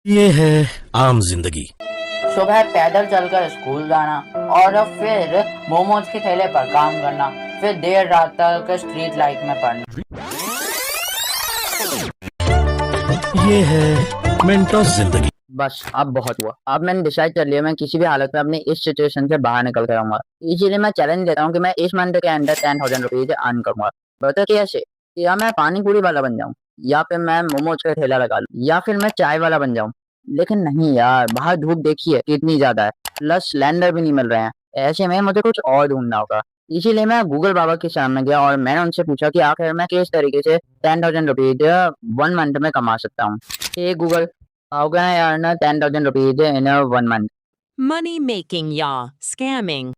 ये है आम जिंदगी। सुबह पैदल चलकर स्कूल जाना और फिर मोमोज के ठेले पर काम करना, फिर देर रात तक स्ट्रीट लाइट में पड़ना। ये है मेंटोस जिंदगी। बस अब बहुत हुआ। अब मैंने डिसाइड कर लिया मैं किसी भी हालत में अपनी इस सिचुएशन से बाहर निकल कर आऊंगा। इसीलिए मैं चैलेंज देता हूँ कि मैं इस मंथ के अंदर 10,000 रुपीज अर्न करूंगा। बता कैसे? कि या मैं पानी पूरी वाला बन जाऊं, या फिर मैं मोमोज का ठेला लगा लूं, या फिर मैं चाय वाला बन जाऊं। लेकिन नहीं यार, बाहर धूप देखिए कितनी ज्यादा है, प्लस सिलेंडर भी नहीं मिल रहे हैं। ऐसे में मुझे कुछ और ढूंढना होगा। इसीलिए मैं गूगल बाबा के सामने गया और मैंने उनसे पूछा कि आखिर मैं किस तरीके से 10,000 रुपीज 1 मंथ में कमा सकता हूँ। हे Google, how can I earn 10,000 rupees in a 1 month? Money making, y'all. Scamming.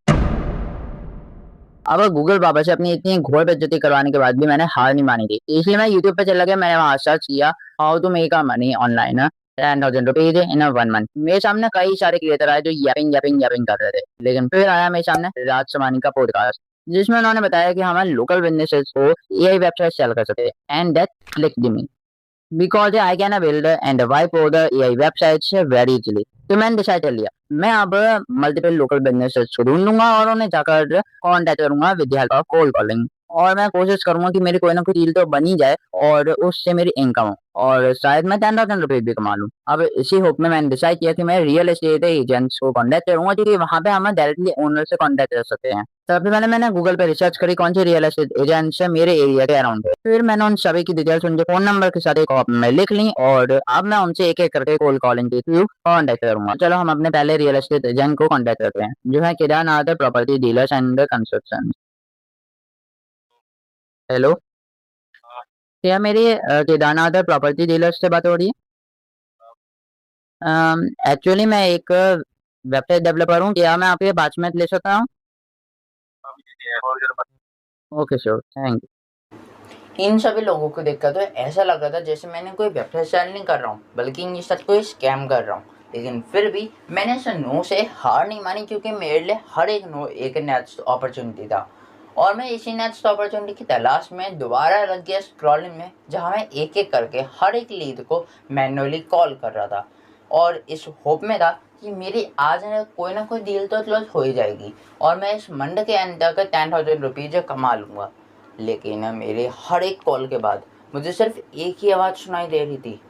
अब गूगल बाबा से अपनी इतनी घोर बेइज्जती करवाने के बाद भी मैंने हार नहीं मानी थी। इसलिए मैं यूट्यूब पे चला गया, मैंने वहां सर्च किया how to make a money online 10,000 rupees in a 1 month. मेरे सामने कई सारे क्रिएटर आए जो यापिंग यापिंग यापिंग कर रहे थे, लेकिन फिर आया मेरे सामने राज समानी का पॉडकास्ट, जिसमें उन्होंने बताया कि हमारे लोकल बिजनेसेस को एआई वेबसाइट सेल कर सकते हैं। And that clicked me because I can build and wipe over the AI websites very easily। तो मैंने डिसाइड कर लिया मैं अब मल्टीपल लोकल बिजनेसेस को ढूंढूंगा और उन्हें जाकर कांटेक्ट करूंगा with the help of cold calling. और मैं कोशिश करूंगा कि मेरी कोई ना कोई डील तो बनी जाए और उससे मेरी इनकम हो, और शायद मैं 10,000 रुपीज भी कमा लूं। अब इसी होप में मैंने डिसाइड किया कि मैं रियल एस्टेट एजेंट्स को कांटेक्ट करूंगा, क्योंकि वहां पे हम डायरेक्टली ओनर से कांटेक्ट कर सकते हैं। सबसे पहले मैंने गूगल पे रिसर्च करी कौन सी रियल एस्टेट एजेंट्स है मेरे एरिया के अराउंड है। फिर मैंने उन सभी की डिटेल्स उनके फोन नंबर के साथ एक में लिख ली और अब मैं उनसे एक एक करके कोल्ड कॉलिंग के थ्रू कांटेक्ट करूंगा। चलो हम अपने पहले रियल एस्टेट एजेंट को कांटेक्ट करते हैं, जो है Kedarnath property dealers and construction. Hello, क्या मेरी केदारनाथ प्रॉपर्टी डीलर्स से बात हो रही है? एक्चुअली मैं एक वेबसाइट डेवलपर हूँ, क्या मैं आपके 5 मिनट ले सकता हूँ? Okay sure, thank you. इन सभी लोगों को देखकर तो ऐसा लग रहा था जैसे मैंने कोई वेबसाइट सेल नहीं कर रहा हूँ, बल्कि इनके साथ कोई स्कैम कर रहा हूँ। लेकिन फिर भी मैंने इस नो से हार नहीं मानी, क्योंकि मेरे लिए हर एक नो एक नेक्स्ट अपॉर्चुनिटी था। और मैं इसी नेक्स्ट अपॉर्चुनिटी की तलाश में दोबारा लग गया स्क्रॉलिंग में, जहाँ मैं एक एक करके हर एक लीड को मैन्युअली कॉल कर रहा था, और इस होप में था कि मेरी आज कोई ना कोई डील तो क्लोज हो ही जाएगी और मैं इस मंडे के एंड तक 10,000 रुपीज कमा लूँगा। लेकिन मेरे हर एक कॉल के बाद मुझे सिर्फ एक ही आवाज़ सुनाई दे रही थी,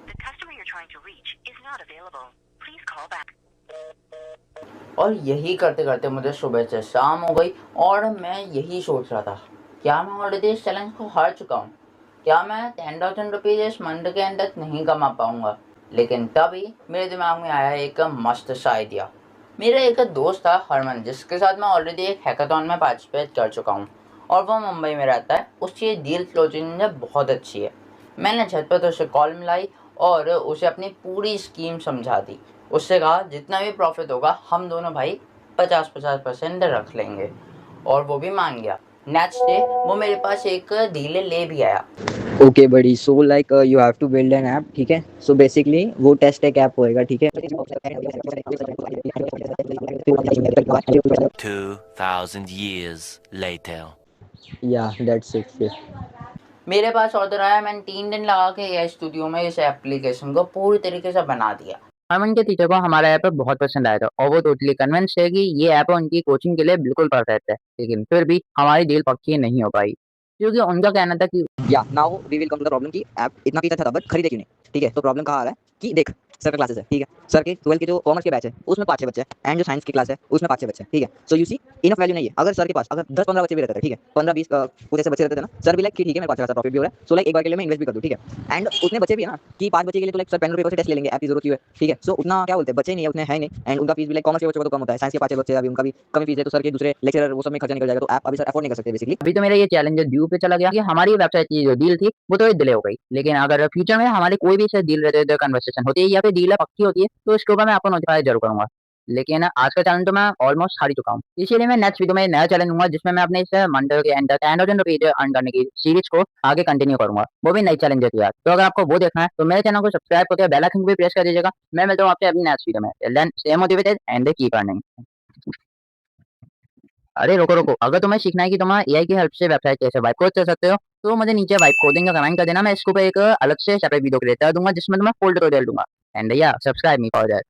और यही करते करते मुझे सुबह से शाम हो गई और मैं यही सोच रहा था, क्या मैं ऑलरेडी इस चैलेंज को हार चुका हूँ? क्या मैं 10,000 रुपीज इस मंडे के एंड तक नहीं कमा पाऊंगा? लेकिन तभी मेरे दिमाग में आया एक मस्त सा आइडिया। मेरा एक दोस्त था हरमन, जिसके साथ मैं ऑलरेडी एक हैकाथॉन में पार्टिसिपेट कर चुका हूँ, और वो मुंबई में रहता है। उसकी डील क्लोजिंग बहुत अच्छी है। मैंने झटपट तो उसे कॉल मिलाई और उसे अपनी पूरी स्कीम समझा दी। उससे कहा जितना भी प्रॉफिट होगा हम दोनों भाई 50-50% रख लेंगे, और वो भी मान गया। नेक्स्ट डे वो मेरे पास एक डील ले भी आया। ओके बड़ी, so like you have to build an app, ठीक है। सो बेसिकली वो टेस्ट एक ऐप होएगा, ठीक है। 2,000 years later. Yeah that's it. मेरे पास ऑर्डर आया, मैंने 3 दिन लगा के एआई स्टूडियो में इस एप्लीकेशन को पूरी तरीके से बना दिया। हरमन के टीचर को हमारा ऐप बहुत पसंद आया था और वो टोटली कन्विंस है कि ये ऐप उनकी कोचिंग के लिए बिल्कुल परफेक्ट है। लेकिन फिर भी हमारी डील पक्की नहीं हो पाई, क्योंकि उनका कहना था कि yeah now we will come to the problem कि ऐप इतना पीता था बट खरीदे क्यों नहीं, ठीक है। तो प्रॉब्लम कहाँ आ रहा है कि देख, सर का क्लासेस है, ठीक है। सर के 12 के जो कॉमर्स के बैच है उसमें 5-6 बच्चे हैं, एंड जो साइंस की क्लास है उसमें 5-6 बच्चे हैं, ठीक है। So you see enough value नहीं है। अगर सर के पास अगर 10-15 बच्चे भी रहते थे, ठीक है, 15-20 कुछ ऐसे बच्चे रहते थे ना, सर भी लाइक ठीक है मेरे पास अच्छा प्रॉफिट भी हो रहा है, सो लाइक एक बार के लिए मैं इन्वेस्ट भी कर दूं, ठीक है। एंड उतने बच्चे भी है ना कि 5 बच्चे के लिए तो लाइक सर पेन और पेपर से टेस्ट ले लेंगे, ऐप की जरूरत क्यों है, ठीक है। सो उतना क्या बोलते हैं बच्चे नहीं है, उतने है नहीं, एंड उनका फीस भी लाइक कॉमर्स के बच्चों का तो कम होता है, साइंस के 5 बच्चे अभी उनका भी कम फीस है, तो सर के दूसरे लेक्चरर वो सब में खर्चा निकल जाएगा, तो ऐप अभी सर अफोर्ड नहीं कर सकते बेसिकली। अभी तो मेरा ये चैलेंज ड्यू पे चला गया कि हमारी वेबसाइट की जो डील थी वो तो डिले हो गई। लेकिन अगर फ्यूचर में हमारी कोई भी से डील रहते कन्वर्सेशन होती है या फिर डील पक्की होती है, तो इसके ऊपर मैं आपको नोटिफाई जरूर करूंगा। लेकिन आज का चैलेंज तो मैं ऑलमोस्ट हार ही चुका हूँ। इसीलिए मैं नेक्स्ट वीडियो में नया चैलेंज दूंगा, जिसमें मैं अपने इस मंडे के अंदर 10,000 रुपीज अर्न करने की सीरीज को आगे कंटिन्यू करूंगा। वो भी नई चैलेंज है यार। तो अगर आपको वो देखना है तो मेरे चैनल को सब्सक्राइब करके बेल आइकन भी प्रेस कर दीजिएगा। मैं मिलता हूँ आपसे अपनी नेक्स्ट वीडियो में। Till then stay motivated and keep earning. अरे रोको रोको, अगर तुम्हें सीखना है कि तुम एआई की हेल्प से वेबसाइट कैसे वाइप कोड कर सकते हो, तो मुझे नीचे वाइप कोडिंग का कमेंट कर देना। मैं इसको पे एक अलग से सेपरेट वीडियो क्रिएट कर दूंगा, जिसमें तुम्हें फुल ट्यूटोरियल दूंगा। and yeah, subscribe me for that.